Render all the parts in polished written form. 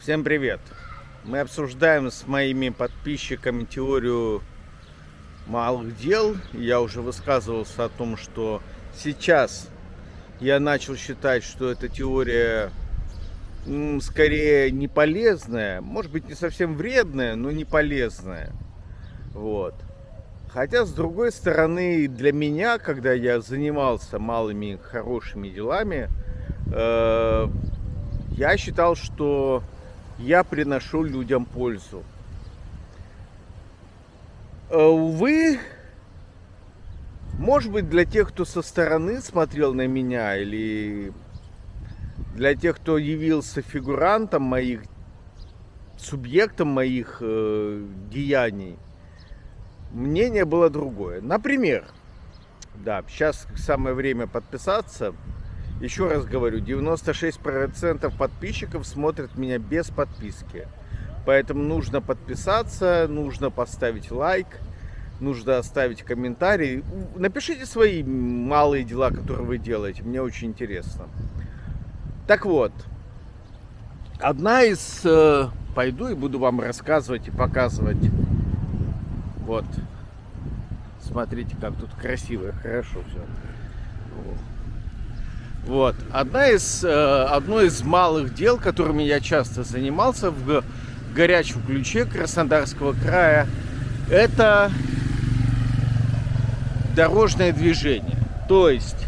Всем привет! Мы обсуждаем с моими подписчиками теорию малых дел. Я уже высказывался о том, что сейчас я начал считать, что эта теория скорее не полезная, может быть не совсем вредная, но не полезная. Вот. Хотя, с другой стороны, для меня, когда я занимался малыми хорошими делами, я считал, что я приношу людям пользу. Увы, может быть, для тех, кто со стороны смотрел на меня, или для тех, кто явился фигурантом моих, субъектом моих деяний, мнение было другое. Например, да, сейчас самое время подписаться. Еще раз говорю, 96% подписчиков смотрят меня без подписки. Поэтому нужно подписаться, нужно поставить лайк, нужно оставить комментарий. Напишите свои малые дела, которые вы делаете, мне очень интересно. Так вот, одна из... Пойду и буду вам рассказывать и показывать. Вот. Смотрите, как тут красиво, хорошо все. Вот. Одно из малых дел, которыми я часто занимался в горячем ключе Краснодарского края, это дорожное движение. То есть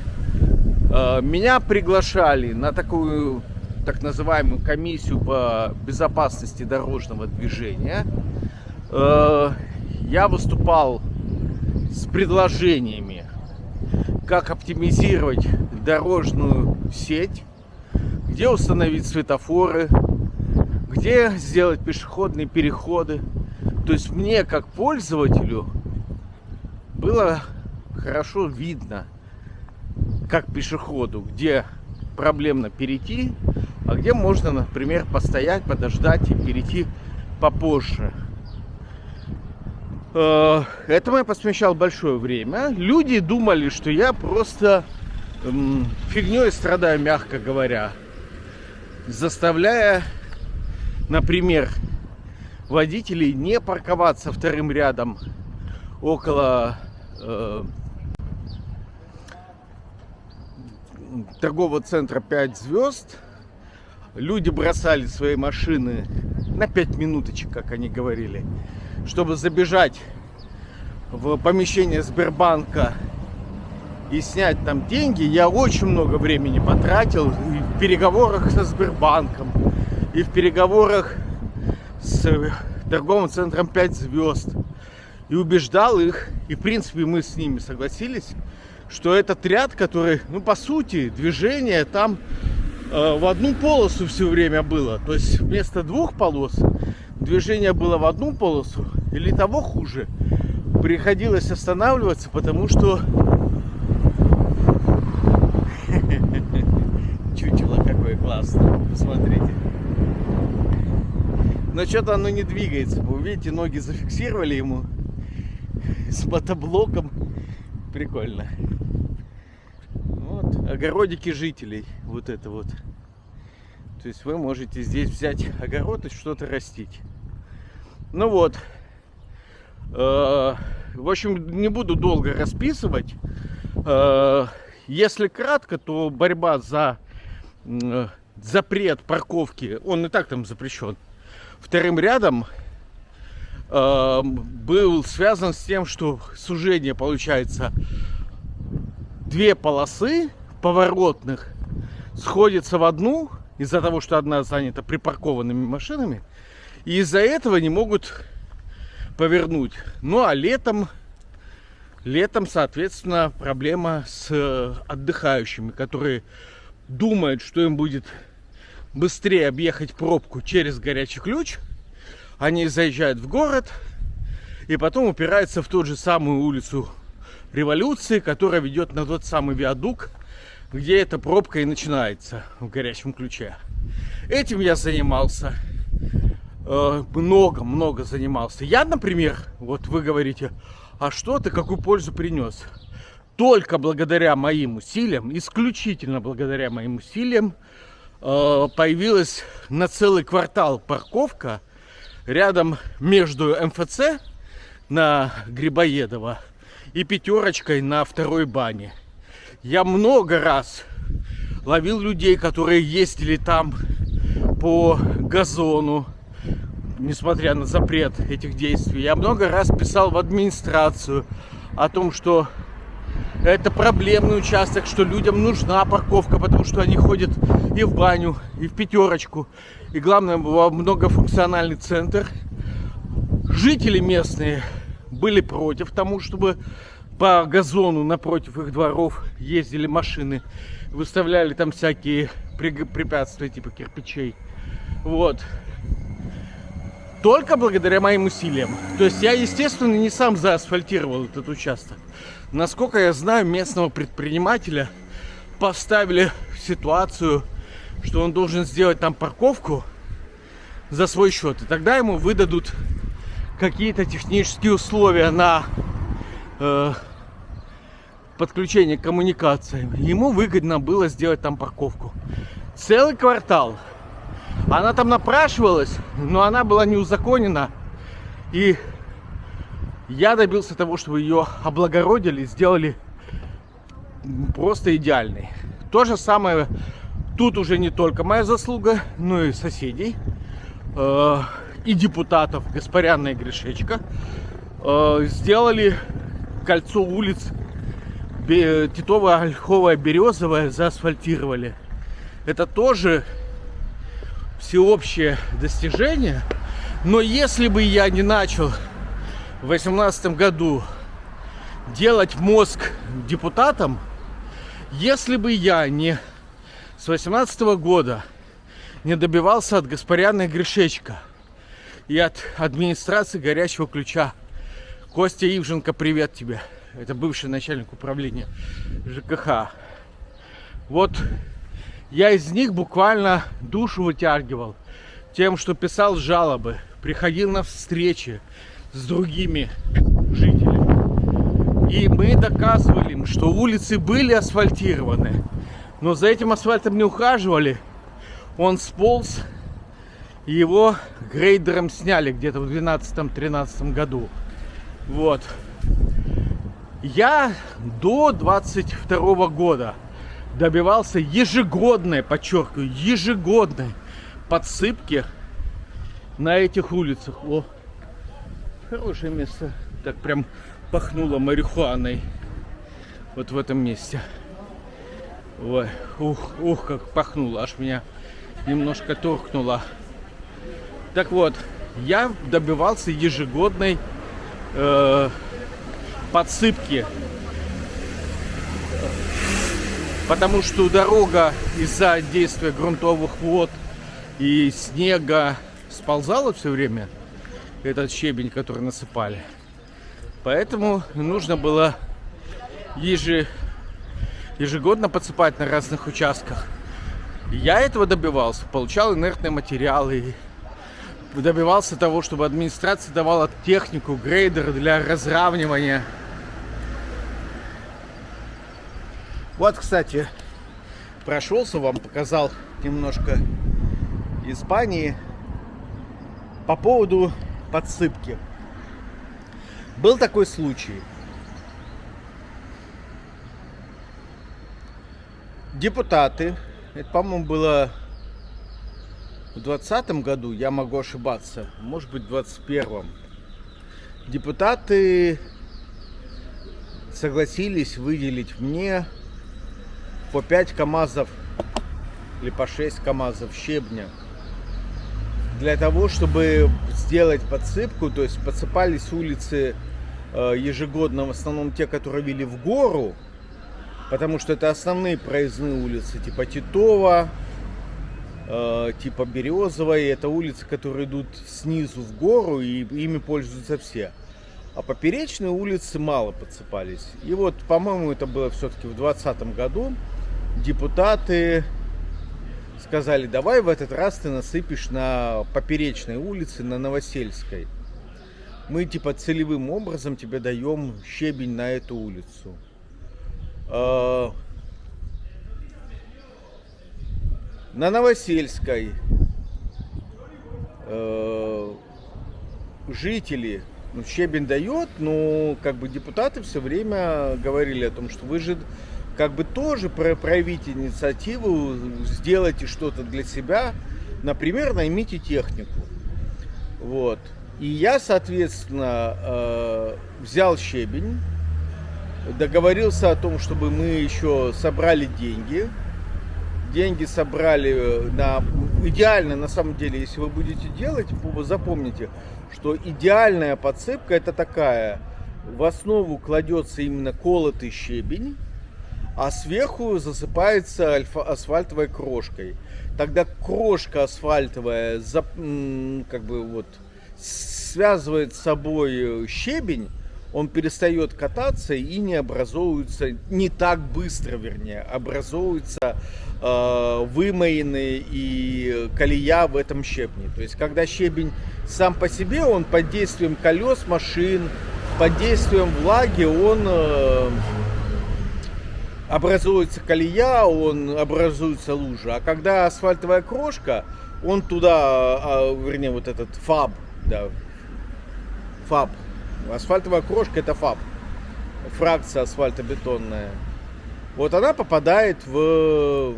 меня приглашали на такую так называемую комиссию по безопасности дорожного движения. Я выступал с предложениями, как оптимизировать дорожную сеть, где установить светофоры, где сделать пешеходные переходы. То есть мне, как пользователю, было хорошо видно, как пешеходу, где проблемно перейти, а где можно, например, постоять, подождать и перейти попозже. Этому я посвящал большое время. Люди думали, что я просто фигней страдаю, мягко говоря, заставляя, например, водителей не парковаться вторым рядом около торгового центра 5 звезд. Люди бросали свои машины на 5 минуточек, как они говорили, чтобы забежать в помещение Сбербанка и снять там деньги. Я очень много времени потратил и в переговорах со Сбербанком, и в переговорах с торговым центром 5 звезд. И убеждал их, и в принципе мы с ними согласились, что этот ряд, который, по сути, движение там в одну полосу все время было. То есть вместо двух полос движение было в одну полосу, или того хуже, приходилось останавливаться, потому что чучело какое классное, посмотрите. Но что-то оно не двигается. Вы видите, ноги зафиксировали ему с мотоблоком. Прикольно. Вот огородики жителей. Вот это вот. То есть вы можете здесь взять огород и что-то растить. Ну вот. В общем, не буду долго расписывать. Если кратко, то борьба за запрет парковки, он и так там запрещен, вторым рядом, был связан с тем, что сужение получается, две полосы поворотных сходятся в одну из-за того, что одна занята припаркованными машинами, и из-за этого не могут повернуть. Ну а летом, соответственно, проблема с отдыхающими, которые думают, что им будет быстрее объехать пробку через горячий ключ. Они заезжают в город и потом упираются в ту же самую улицу Революции, которая ведет на тот самый виадук, где эта пробка и начинается в горячем ключе. Этим я занимался. Много занимался. Я, например, вот вы говорите, а что ты, какую пользу принес? Только благодаря моим усилиям, исключительно благодаря моим усилиям, появилась на целый квартал парковка рядом между МФЦ на Грибоедова и пятерочкой на второй бане. Я много раз ловил людей, которые ездили там по газону, несмотря на запрет этих действий. Я много раз писал в администрацию о том, что это проблемный участок, что людям нужна парковка, потому что они ходят и в баню, и в пятерочку, и главное, во многофункциональный центр. Жители местные были против тому, чтобы по газону напротив их дворов ездили машины, выставляли там всякие препятствия типа кирпичей. Вот. Только благодаря моим усилиям. То есть я, естественно, не сам заасфальтировал этот участок. Насколько я знаю, местного предпринимателя поставили в ситуацию, что он должен сделать там парковку за свой счет. И тогда ему выдадут какие-то технические условия на подключение к коммуникациям. Ему выгодно было сделать там парковку. Целый квартал. Она там напрашивалась, но она была не узаконена. И я добился того, чтобы ее облагородили, сделали просто идеальной. То же самое, тут уже не только моя заслуга, но и соседей, и депутатов Гаспаряна и Гришечка. Сделали кольцо улиц Титова, Ольховая, Березовая, заасфальтировали. Это тоже всеобщее достижение. Но если бы я не начал в 2018 году делать мозг депутатам, если бы я не с 2018 года не добивался от Гаспаряна и Гришечка и от администрации горячего ключа. Костя Ивженко, привет тебе. Это бывший начальник управления ЖКХ. Вот я из них буквально душу вытягивал тем, что писал жалобы, приходил на встречи с другими жителями. И мы доказывали им, что улицы были асфальтированы, но за этим асфальтом не ухаживали. Он сполз, и его грейдером сняли где-то в 2012-2013 году. Вот. Я до 22 года добивался ежегодной, подчеркиваю, ежегодной подсыпки на этих улицах. О, хорошее место. Так прям пахнуло марихуаной. Вот в этом месте. Ой, ух, как пахнуло. Аж меня немножко торкнуло. Так вот, я добивался ежегодной подсыпки, потому что дорога из-за действия грунтовых вод и снега сползала все время, этот щебень, который насыпали. Поэтому нужно было ежегодно подсыпать на разных участках. Я этого добивался, получал инертные материалы, добивался того, чтобы администрация давала технику, грейдер для разравнивания. Вот, кстати, прошелся, вам показал немножко Испании по поводу подсыпки. Был такой случай. Депутаты, это, по-моему, было в 2020 году, я могу ошибаться, может быть, в 2021. Депутаты согласились выделить мне по 5 КАМАЗов или по 6 КАМАЗов щебня для того, чтобы сделать подсыпку. То есть подсыпались улицы ежегодно, в основном те, которые вели в гору, потому что это основные проездные улицы, типа Титова, типа Березовой. Это улицы, которые идут снизу в гору, и ими пользуются все. А поперечные улицы мало подсыпались. И вот, по-моему, это было все-таки в 2020 году. Депутаты сказали: давай в этот раз ты насыпешь на поперечной улице, на Новосельской. Мы типа целевым образом тебе даем щебень на эту улицу. На Новосельской жители, ну, щебень дает, но как бы депутаты все время говорили о том, что вы же как бы тоже проявите инициативу, сделайте что-то для себя, например, наймите технику. Вот. И я, соответственно, взял щебень, договорился о том, чтобы мы еще собрали деньги. Деньги собрали на... Идеально, на самом деле, если вы будете делать, запомните, что идеальная подсыпка это такая. В основу кладется именно колотый щебень, а сверху засыпается асфальтовой крошкой. Тогда крошка асфальтовая как бы вот связывает с собой щебень, он перестает кататься и не образовывается, не так быстро, вернее, образовывается вымоины и колея в этом щебне. То есть, когда щебень сам по себе, он под действием колес машин, под действием влаги, он образуется колея, он образуется лужа. А когда асфальтовая крошка, он туда, вернее, вот этот фаб, да, фаб. Асфальтовая крошка это фаб, фракция асфальтобетонная. Вот она попадает в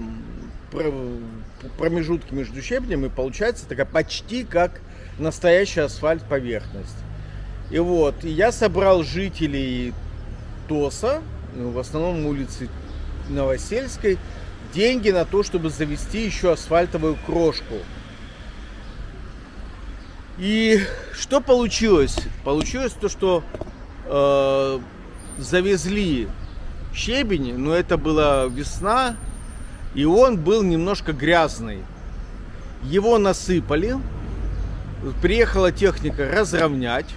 промежутки между щебнем и получается такая почти как настоящая асфальт поверхность. И вот, и я собрал жителей ТОСа, в основном улицы Новосельской, деньги на то, чтобы завести еще асфальтовую крошку. И что получилось? Получилось то, что завезли щебень, но это была весна, и он был немножко грязный. Его насыпали, приехала техника разровнять.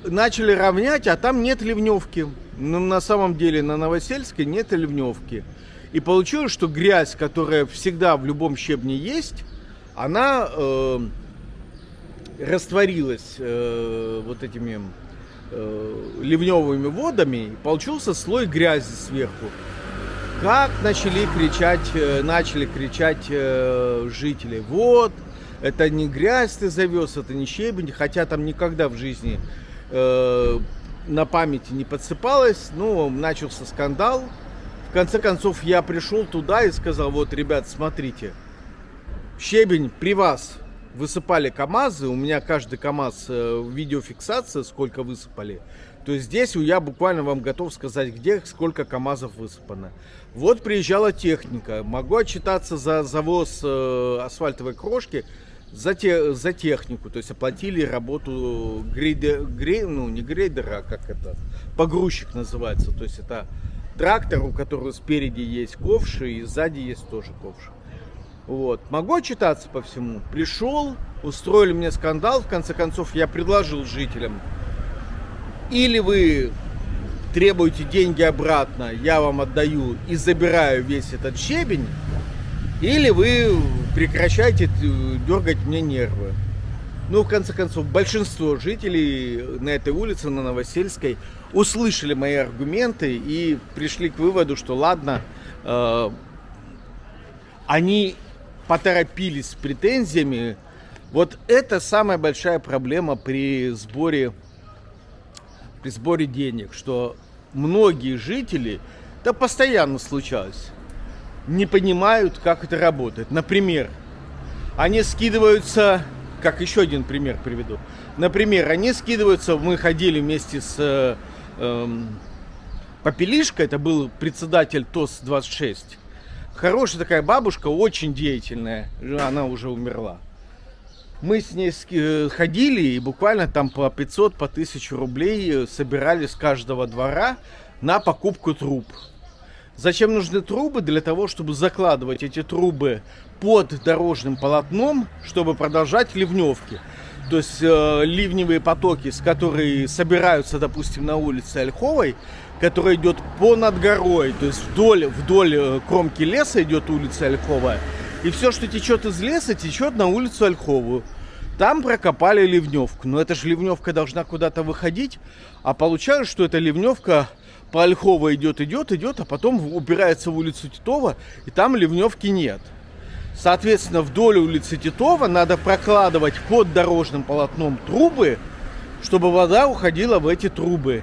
Начали равнять, а там нет ливневки. Но на самом деле на Новосельской нет ливневки. И получилось, что грязь, которая всегда в любом щебне есть, она растворилась вот этими ливневыми водами, и получился слой грязи сверху. Как начали кричать жители: вот, это не грязь ты завез, это не щебень, хотя там никогда в жизни на памяти не подсыпалось. Ну, начался скандал. В конце концов, я пришел туда и сказал: вот, ребят, смотрите, щебень при вас высыпали КАМАЗы, у меня каждый КАМАЗ видеофиксация, сколько высыпали. То есть здесь я буквально вам готов сказать, где сколько КАМАЗов высыпано. Вот приезжала техника, могу отчитаться за завоз асфальтовой крошки, за технику, то есть оплатили работу ну не грейдера, а как это, погрузчик называется, то есть это трактор, у которого спереди есть ковш и сзади есть тоже ковш. Вот. Могу отчитаться по всему. Пришел, устроили мне скандал. В конце концов, я предложил жителям: или вы требуете деньги обратно, я вам отдаю и забираю весь этот щебень, или вы прекращаете дергать мне нервы. Ну, в конце концов, большинство жителей на этой улице, на Новосельской, услышали мои аргументы и пришли к выводу, что ладно, они поторопились с претензиями. Вот это самая большая проблема при сборе денег, что многие жители, да постоянно случалось, не понимают, как это работает. Например, они скидываются, как еще один пример приведу. Например, они скидываются, мы ходили вместе с Попелишко, это был председатель ТОС-26. Хорошая такая бабушка, очень деятельная, она уже умерла. Мы с ней ходили и буквально там по 500, по 1000 рублей собирали с каждого двора на покупку труб. Зачем нужны трубы? Для того, чтобы закладывать эти трубы под дорожным полотном, чтобы продолжать ливневки. То есть ливневые потоки, с которые собираются, допустим, на улице Ольховой, которая идет понад горой, то есть вдоль кромки леса идет улица Ольховая, и все, что течет из леса, течет на улицу Ольховую. Там прокопали ливневку, но эта же ливневка должна куда-то выходить, а получается, что эта ливневка по Ольховой идет, а потом упирается в улицу Титова, и там ливневки нет. Соответственно, вдоль улицы Титова надо прокладывать под дорожным полотном трубы, чтобы вода уходила в эти трубы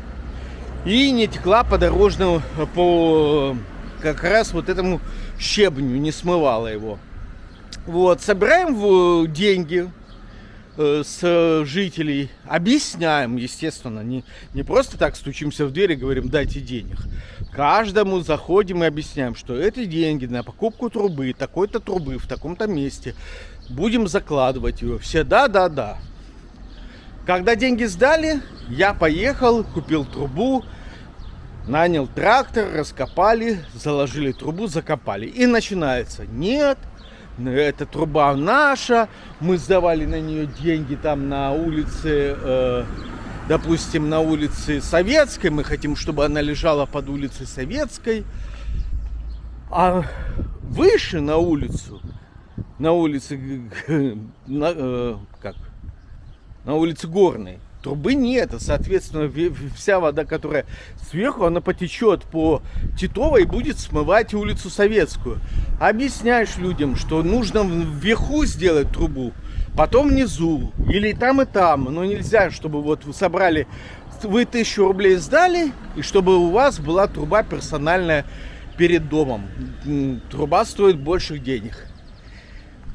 и не текла по дорожному, по как раз вот этому щебню, не смывала его. Вот, собираем деньги с жителей, объясняем, естественно, не просто так стучимся в дверь и говорим: дайте денег. Каждому заходим и объясняем, что эти деньги на покупку трубы, такой-то трубы в таком-то месте, будем закладывать ее. Все да. Когда деньги сдали, я поехал, купил трубу, нанял трактор, раскопали, заложили трубу, закопали. И начинается: нет, эта труба наша, мы сдавали на нее деньги там на улице, допустим, на улице Советской, мы хотим, чтобы она лежала под улицей Советской, а выше на улице Горной трубы нет, соответственно, вся вода, которая сверху, она потечет по Титовой и будет смывать улицу Советскую. Объясняешь людям, что нужно вверху сделать трубу, потом внизу, или там и там, но нельзя, чтобы вот вы собрали, вы 1000 рублей сдали, и чтобы у вас была труба персональная перед домом. Труба стоит больших денег.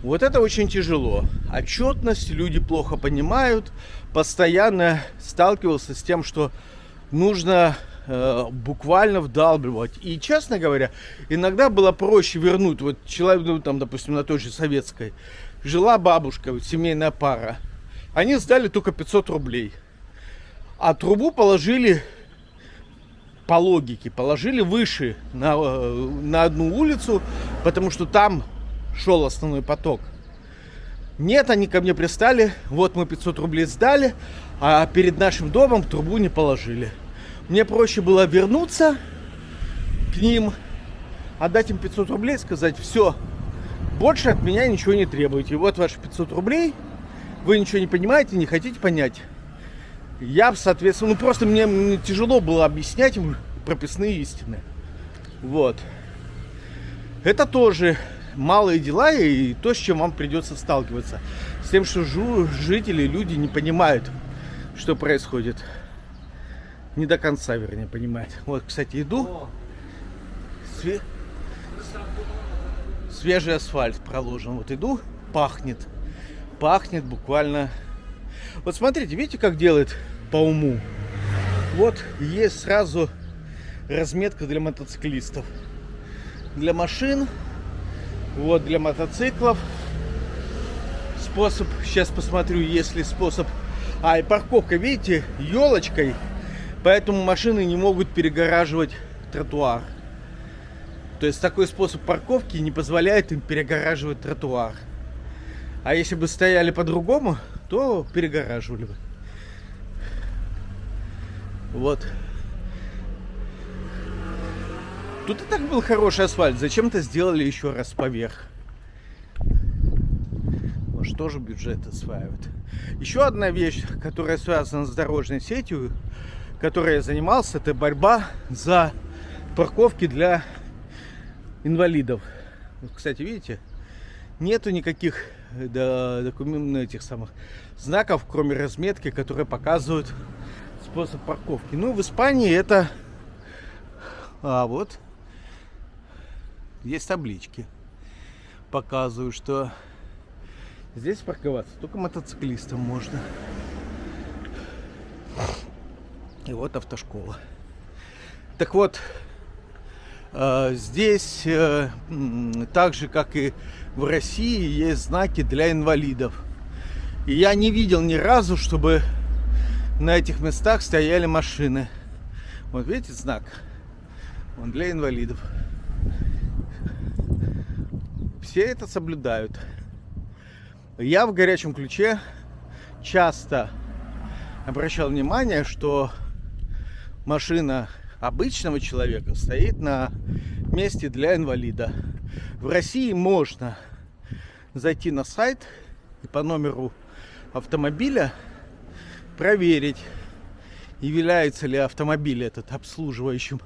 Вот это очень тяжело. Отчетность люди плохо понимают. Постоянно сталкивался с тем, что нужно буквально вдалбливать. И, честно говоря, иногда было проще вернуть. Вот человек, ну, там, допустим, на той же Советской жила бабушка, вот, семейная пара. Они сдали только 500 рублей. А трубу положили, по логике, положили выше на одну улицу, потому что там шел основной поток. Нет, они ко мне пристали, вот мы 500 рублей сдали, а перед нашим домом трубу не положили. Мне проще было вернуться к ним, отдать им 500 рублей, сказать: все, больше от меня ничего не требуете. Вот ваши 500 рублей, вы ничего не понимаете, не хотите понять. Я, соответственно, просто мне тяжело было объяснять им прописные истины. Вот. Это тоже малые дела и то, с чем вам придется сталкиваться. С тем, что жители, люди не понимают, что происходит. Не до конца, вернее, понимают. Вот, кстати, иду. Свежий асфальт проложен. Вот иду, пахнет. Пахнет буквально. Вот смотрите, видите, как делает по уму? Вот есть сразу разметка для мотоциклистов. Для машин. Вот для мотоциклов способ, сейчас посмотрю, есть ли способ. И парковка, видите, елочкой, поэтому машины не могут перегораживать тротуар. То есть такой способ парковки не позволяет им перегораживать тротуар. А если бы стояли по-другому, то перегораживали бы. Вот. Тут и так был хороший асфальт. Зачем-то сделали еще раз поверх. Может, тоже бюджет осваивает. Еще одна вещь, которая связана с дорожной сетью, которой я занимался, это борьба за парковки для инвалидов. Вот, кстати, видите, нету никаких этих самых знаков, кроме разметки, которые показывают способ парковки. Ну, в Испании это... вот... Есть таблички, показывают, что здесь парковаться только мотоциклистам можно. И вот автошкола. Так вот, здесь так же, как и в России, есть знаки для инвалидов. И я не видел ни разу, чтобы на этих местах стояли машины. Вот видите знак? Он для инвалидов. Все это соблюдают. Я в горячем ключе часто обращал внимание, что машина обычного человека стоит на месте для инвалида. В России можно зайти на сайт и по номеру автомобиля проверить, является ли автомобиль этот обслуживающим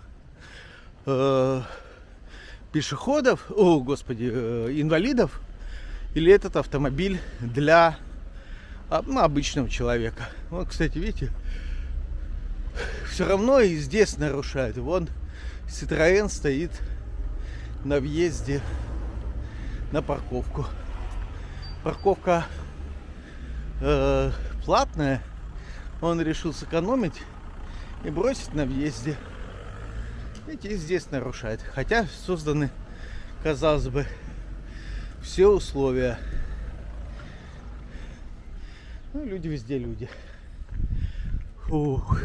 пешеходов, инвалидов, или этот автомобиль для обычного человека. Вот, кстати, видите, все равно и здесь нарушают. Вон Citroën стоит на въезде на парковку. Парковка платная. Он решил сэкономить и бросить на въезде. Видите, и здесь нарушает. Хотя созданы, казалось бы, все условия. Ну, люди везде люди. Фух.